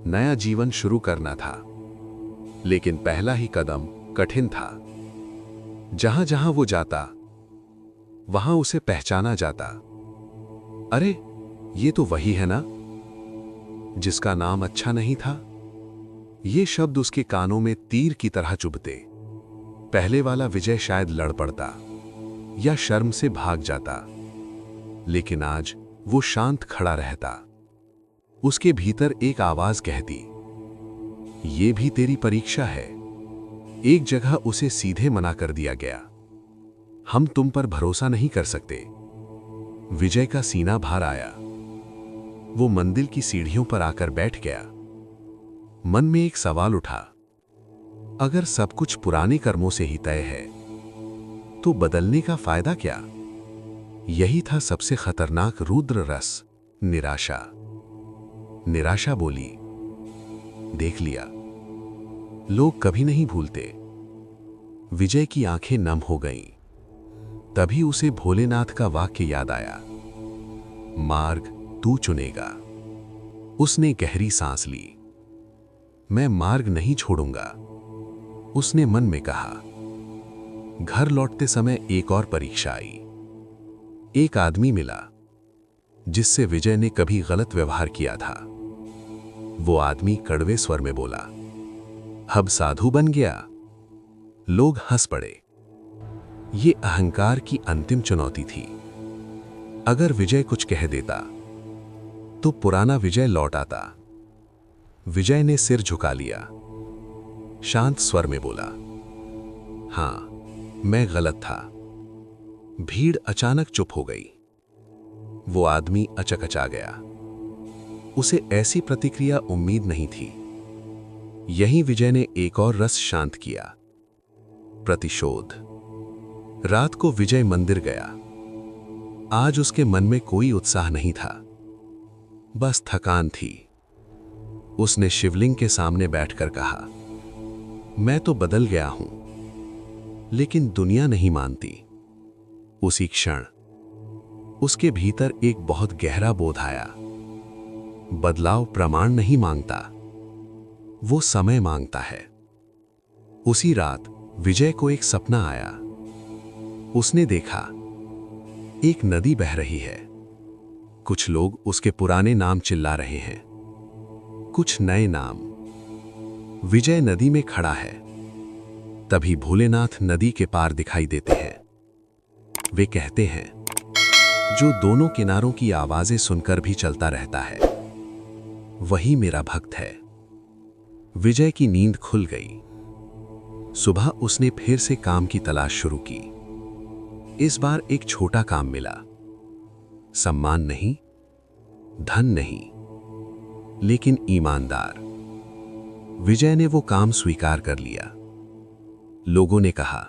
नया जीवन शुरू करना था, लेकिन पहला ही कदम कठिन था। जहां जहां वो जाता, वहां उसे पहचाना जाता। अरे, ये तो वही है ना जिसका नाम अच्छा नहीं था। ये शब्द उसके कानों में तीर की तरह चुभते। पहले वाला विजय शायद लड़ पड़ता या शर्म से भाग जाता, लेकिन आज वो शांत खड़ा रहता। उसके भीतर एक आवाज कहती, ये भी तेरी परीक्षा है। एक जगह उसे सीधे मना कर दिया गया, हम तुम पर भरोसा नहीं कर सकते। विजय का सीना भार आया। वो मंदिर की सीढ़ियों पर आकर बैठ गया। मन में एक सवाल उठा, अगर सब कुछ पुराने कर्मों से ही तय है तो बदलने का फायदा क्या? यही था सबसे खतरनाक रुद्र रस, निराशा। निराशा बोली, देख लिया, लोग कभी नहीं भूलते। विजय की आंखें नम हो गईं। तभी उसे भोलेनाथ का वाक्य याद आया, मार्ग तू चुनेगा। उसने गहरी सांस ली। मैं मार्ग नहीं छोड़ूंगा, उसने मन में कहा। घर लौटते समय एक और परीक्षा आई। एक आदमी मिला जिससे विजय ने कभी गलत व्यवहार किया था। वो आदमी कड़वे स्वर में बोला, अब साधु बन गया। लोग हंस पड़े। ये अहंकार की अंतिम चुनौती थी। अगर विजय कुछ कह देता तो पुराना विजय लौट आता। विजय ने सिर झुका लिया, शांत स्वर में बोला, हां, मैं गलत था। भीड़ अचानक चुप हो गई। वो आदमी अचकचा गया। उसे ऐसी प्रतिक्रिया उम्मीद नहीं थी। यहीं विजय ने एक और रस शांत किया, प्रतिशोध। रात को विजय मंदिर गया। आज उसके मन में कोई उत्साह नहीं था, बस थकान थी। उसने शिवलिंग के सामने बैठकर कहा, मैं तो बदल गया हूं, लेकिन दुनिया नहीं मानती। उसी क्षण उसके भीतर एक बहुत गहरा बोध आया। बदलाव प्रमाण नहीं मांगता, वो समय मांगता है। उसी रात विजय को एक सपना आया। उसने देखा एक नदी बह रही है। कुछ लोग उसके पुराने नाम चिल्ला रहे हैं, कुछ नए नाम। विजय नदी में खड़ा है। तभी भोलेनाथ नदी के पार दिखाई देते हैं। वे कहते हैं, जो दोनों किनारों की आवाजें सुनकर भी चलता रहता है, वही मेरा भक्त है। विजय की नींद खुल गई। सुबह उसने फिर से काम की तलाश शुरू की। इस बार एक छोटा काम मिला। सम्मान नहीं, धन नहीं, लेकिन ईमानदार। विजय ने वो काम स्वीकार कर लिया। लोगों ने कहा,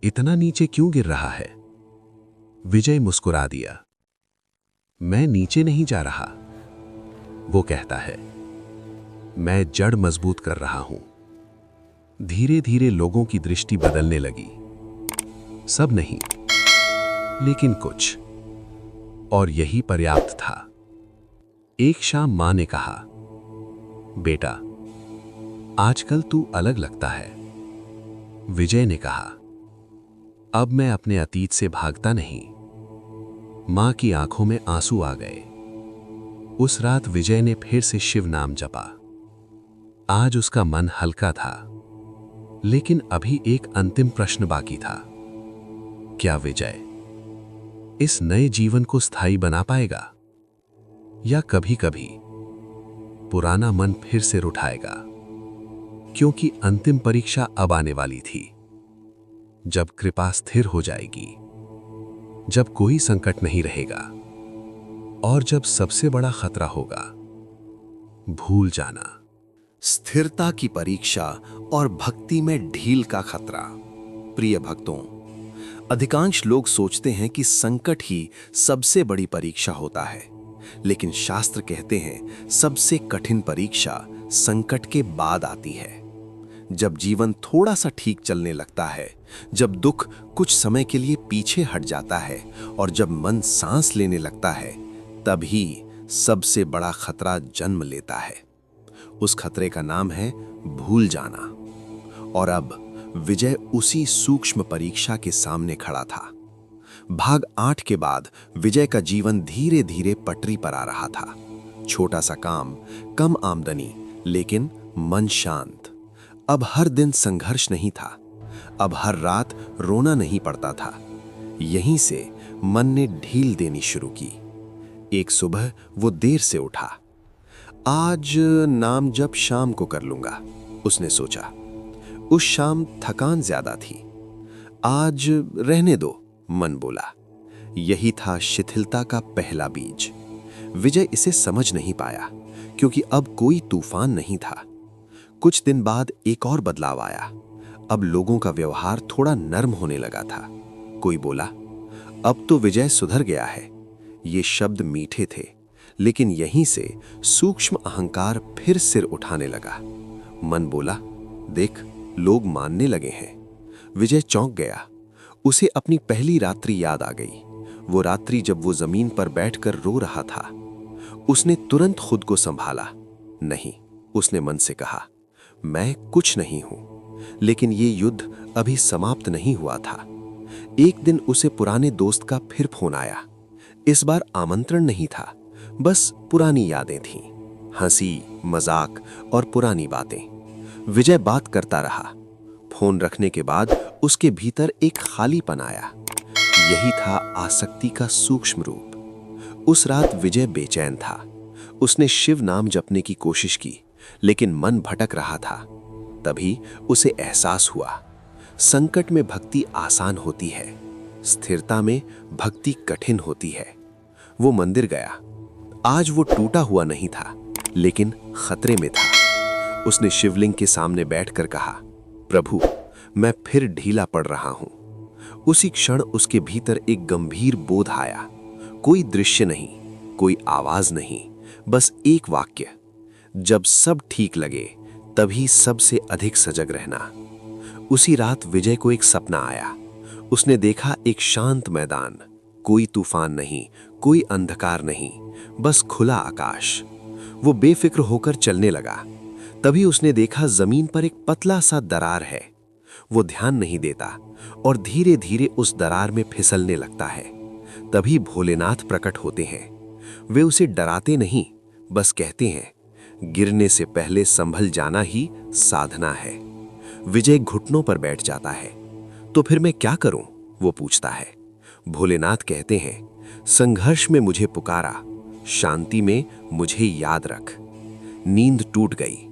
इतना नीचे क्यों गिर रहा है? विजय मुस्कुरा दिया, मैं नीचे नहीं जा रहा। वो कहता है, मैं जड़ मजबूत कर रहा हूं। धीरे धीरे लोगों की दृष्टि बदलने लगी। सब नहीं, लेकिन कुछ। और यही पर्याप्त था। एक शाम मां ने कहा, बेटा, आजकल तू अलग लगता है। विजय ने कहा, अब मैं अपने अतीत से भागता नहीं। मां की आंखों में आंसू आ गए। उस रात विजय ने फिर से शिव नाम जपा। आज उसका मन हल्का था, लेकिन अभी एक अंतिम प्रश्न बाकी था। क्या विजय इस नए जीवन को स्थायी बना पाएगा, या कभी कभी पुराना मन फिर से उठाएगा? क्योंकि अंतिम परीक्षा अब आने वाली थी। जब कृपा स्थिर हो जाएगी, जब कोई संकट नहीं रहेगा, और जब सबसे बड़ा खतरा होगा भूल जाना। स्थिरता की परीक्षा और भक्ति में ढील का खतरा। प्रिय भक्तों, अधिकांश लोग सोचते हैं कि संकट ही सबसे बड़ी परीक्षा होता है, लेकिन शास्त्र कहते हैं सबसे कठिन परीक्षा संकट के बाद आती है। जब जीवन थोड़ा सा ठीक चलने लगता है, जब दुख कुछ समय के लिए पीछे हट जाता है और जब मन सांस लेने लगता है, तभी सबसे बड़ा खतरा जन्म लेता है। उस खतरे का नाम है भूल जाना। और अब विजय उसी सूक्ष्म परीक्षा के सामने खड़ा था। भाग 8 के बाद विजय का जीवन धीरे धीरे पटरी पर आ रहा था। छोटा सा काम, कम आमदनी, लेकिन मन शांत। अब हर दिन संघर्ष नहीं था। अब हर रात रोना नहीं पड़ता था। यहीं से मन ने ढील देनी शुरू की। एक सुबह वो देर से उठा। आज नाम जप शाम को कर लूंगा, उसने सोचा। उस शाम थकान ज्यादा थी। आज रहने दो, मन बोला। यही था शिथिलता का पहला बीज। विजय इसे समझ नहीं पाया, क्योंकि अब कोई तूफान नहीं था। कुछ दिन बाद एक और बदलाव आया। अब लोगों का व्यवहार थोड़ा नर्म होने लगा था। कोई बोला, अब तो विजय सुधर गया है। ये शब्द मीठे थे, लेकिन यहीं से सूक्ष्म अहंकार फिर सिर उठाने लगा। मन बोला, देख, लोग मानने लगे हैं। विजय चौंक गया। उसे अपनी पहली रात्रि याद आ गई। वो रात्रि जब वो जमीन पर बैठकर रो रहा था। उसने तुरंत खुद को संभाला। नहीं, उसने मन से कहा, मैं कुछ नहीं हूं। लेकिन ये युद्ध अभी समाप्त नहीं हुआ था। एक दिन उसे पुराने दोस्त का फिर फोन आया। इस बार आमंत्रण नहीं था, बस पुरानी यादें थीं, हंसी, मजाक और पुरानी बातें। विजय बात करता रहा। फोन रखने के बाद उसके भीतर एक खालीपन आया। यही था आसक्ति का सूक्ष्म रूप। उस रात विजय बेचैन था। उसने शिव नाम जपने की कोशिश की, लेकिन मन भटक रहा था। तभी उसे एहसास हुआ, संकट में भक्ति आसान होती है, स्थिरता में भक्ति कठिन होती है। वो मंदिर गया। आज वो टूटा हुआ नहीं था, लेकिन खतरे में था। उसने शिवलिंग के सामने बैठकर कहा, प्रभु, मैं फिर ढीला पड़ रहा हूं। उसी क्षण उसके भीतर एक गंभीर बोध आया। कोई दृश्य नहीं, कोई आवाज नहीं, बस एक वाक्य, जब सब ठीक लगे तभी सबसे अधिक सजग रहना। उसी रात विजय को एक सपना आया। उसने देखा एक शांत मैदान, कोई तूफान नहीं, कोई अंधकार नहीं, बस खुला आकाश। वो बेफिक्र होकर चलने लगा। तभी उसने देखा जमीन पर एक पतला सा दरार है। वो ध्यान नहीं देता और धीरे धीरे उस दरार में फिसलने लगता है। तभी भोलेनाथ प्रकट होते हैं। वे उसे डराते नहीं, बस कहते हैं, गिरने से पहले संभल जाना ही साधना है। विजय घुटनों पर बैठ जाता है। तो फिर मैं क्या करूं? वो पूछता है। भोलेनाथ कहते हैं, संघर्ष में मुझे पुकारा, शांति में मुझे याद रख। नींद टूट गई।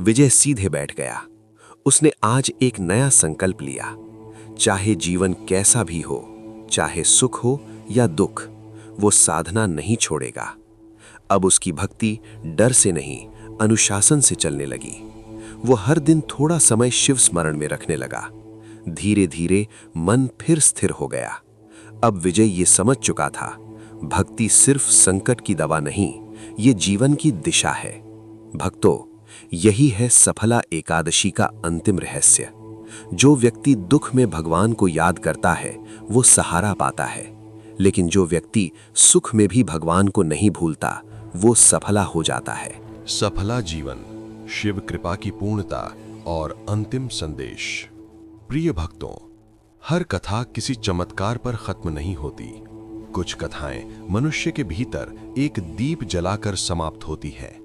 विजय सीधे बैठ गया। उसने आज एक नया संकल्प लिया। चाहे जीवन कैसा भी हो, चाहे सुख हो या दुख, वो साधना नहीं छोड़ेगा। अब उसकी भक्ति डर से नहीं, अनुशासन से चलने लगी। वो हर दिन थोड़ा समय शिव स्मरण में रखने लगा। धीरे धीरे मन फिर स्थिर हो गया। अब विजय ये समझ चुका था, भक्ति सिर्फ संकट की दवा नहीं, ये जीवन की दिशा है। भक्तों, यही है सफला एकादशी का अंतिम रहस्य। जो व्यक्ति दुख में भगवान को याद करता है, वो सहारा पाता है। लेकिन जो व्यक्ति सुख में भी भगवान को नहीं भूलता, वो सफला हो जाता है। सफला जीवन, शिव कृपा की पूर्णता और अंतिम संदेश। प्रिय भक्तों, हर कथा किसी चमत्कार पर खत्म नहीं होती। कुछ कथाएं मनुष्य के भीतर एक दीप जलाकर समाप्त होती हैं।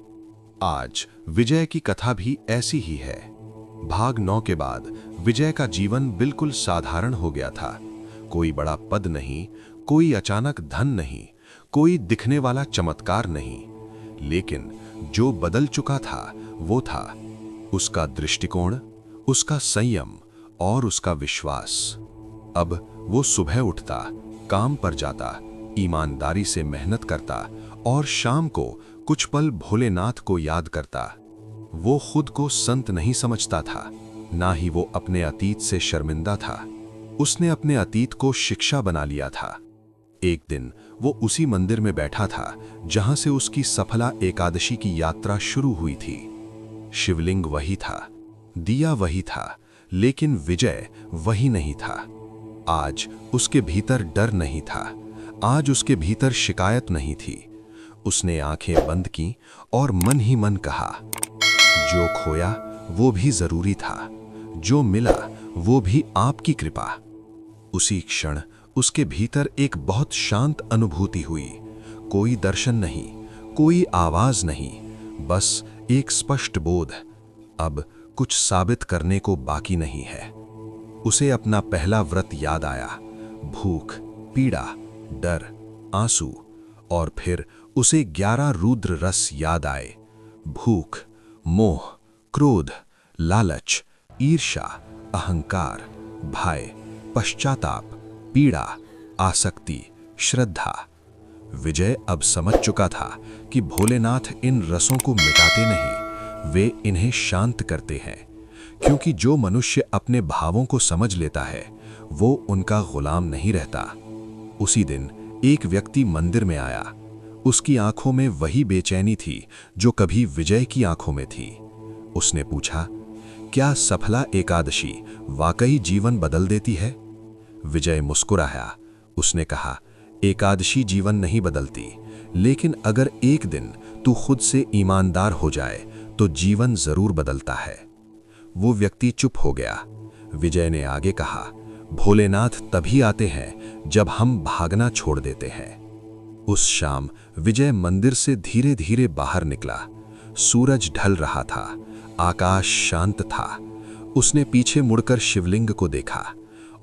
आज विजय की कथा भी ऐसी ही है। भाग 9 के बाद विजय का जीवन बिल्कुल साधारण हो गया था। कोई बड़ा पद नहीं, कोई अचानक धन नहीं, कोई दिखने वाला चमत्कार नहीं। लेकिन जो बदल चुका था वो था उसका दृष्टिकोण, उसका संयम और उसका विश्वास। अब वो सुबह उठता, काम पर जाता, ईमानदारी से मेहनत करता और शाम को कुछ पल भोलेनाथ को याद करता। वो खुद को संत नहीं समझता था, ना ही वो अपने अतीत से शर्मिंदा था। उसने अपने अतीत को शिक्षा बना लिया था। एक दिन वो उसी मंदिर में बैठा था जहां से उसकी सफला एकादशी की यात्रा शुरू हुई थी। शिवलिंग वही था, दिया वही था, लेकिन विजय वही नहीं था। आज उसके भीतर डर नहीं था, आज उसके भीतर शिकायत नहीं थी। उसने आंखें बंद की और मन ही मन कहा, जो खोया वो भी जरूरी था, जो मिला वो भी आपकी कृपा। उसी क्षण उसके भीतर एक बहुत शांत अनुभूति हुई। कोई दर्शन नहीं, कोई आवाज नहीं, बस एक स्पष्ट बोध, अब कुछ साबित करने को बाकी नहीं है। उसे अपना पहला व्रत याद आया। भूख, पीड़ा, डर, आंसू और फिर उसे 11 रुद्र रस याद आए। भूख, मोह, क्रोध, लालच, ईर्ष्या, अहंकार, भय, पश्चाताप, पीड़ा, आसक्ति, श्रद्धा। विजय अब समझ चुका था कि भोलेनाथ इन रसों को मिटाते नहीं, वे इन्हें शांत करते हैं। क्योंकि जो मनुष्य अपने भावों को समझ लेता है, वो उनका गुलाम नहीं रहता। उसी दिन एक व्यक्ति मंदिर में आया। उसकी आंखों में वही बेचैनी थी जो कभी विजय की आंखों में थी। उसने पूछा, क्या सफला एकादशी वाकई जीवन बदल देती है? विजय मुस्कुराया। उसने कहा, एकादशी जीवन नहीं बदलती, लेकिन अगर एक दिन तू खुद से ईमानदार हो जाए तो जीवन जरूर बदलता है। वो व्यक्ति चुप हो गया। विजय ने आगे कहा, भोलेनाथ तभी आते हैं जब हम भागना छोड़ देते हैं। उस शाम विजय मंदिर से धीरे धीरे बाहर निकला। सूरज ढल रहा था, आकाश शांत था। उसने पीछे मुड़कर शिवलिंग को देखा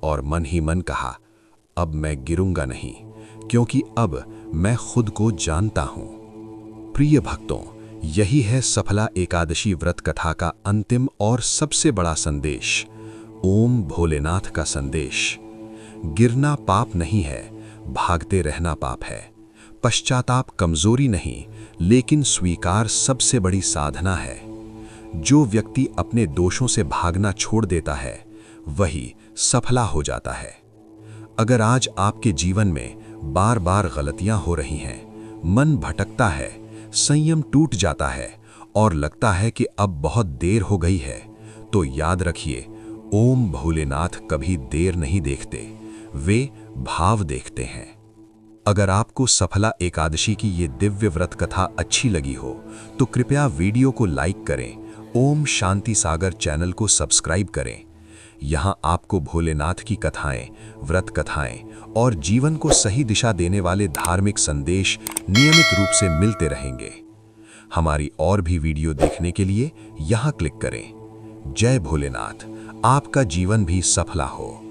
और मन ही मन कहा, अब मैं गिरूंगा नहीं, क्योंकि अब मैं खुद को जानता हूं। प्रिय भक्तों, यही है सफला एकादशी व्रत कथा का अंतिम और सबसे बड़ा संदेश, ओम भोलेनाथ का संदेश। गिरना पाप नहीं है, भागते रहना पाप है। पश्चाताप कमजोरी नहीं, लेकिन स्वीकार सबसे बड़ी साधना है। जो व्यक्ति अपने दोषों से भागना छोड़ देता है, वही सफला हो जाता है। अगर आज आपके जीवन में बार बार गलतियां हो रही हैं, मन भटकता है, संयम टूट जाता है और लगता है कि अब बहुत देर हो गई है, तो याद रखिए, ओम भोलेनाथ कभी देर नहीं देखते, वे भाव देखते हैं। अगर आपको सफला एकादशी की ये दिव्य व्रत कथा अच्छी लगी हो तो कृपया वीडियो को लाइक करें, ओम शांति सागर चैनल को सब्सक्राइब करें। यहाँ आपको भोलेनाथ की कथाएं, व्रत कथाएं और जीवन को सही दिशा देने वाले धार्मिक संदेश नियमित रूप से मिलते रहेंगे। हमारी और भी वीडियो देखने के लिए यहाँ क्लिक करें। जय भोलेनाथ, आपका जीवन भी सफला हो।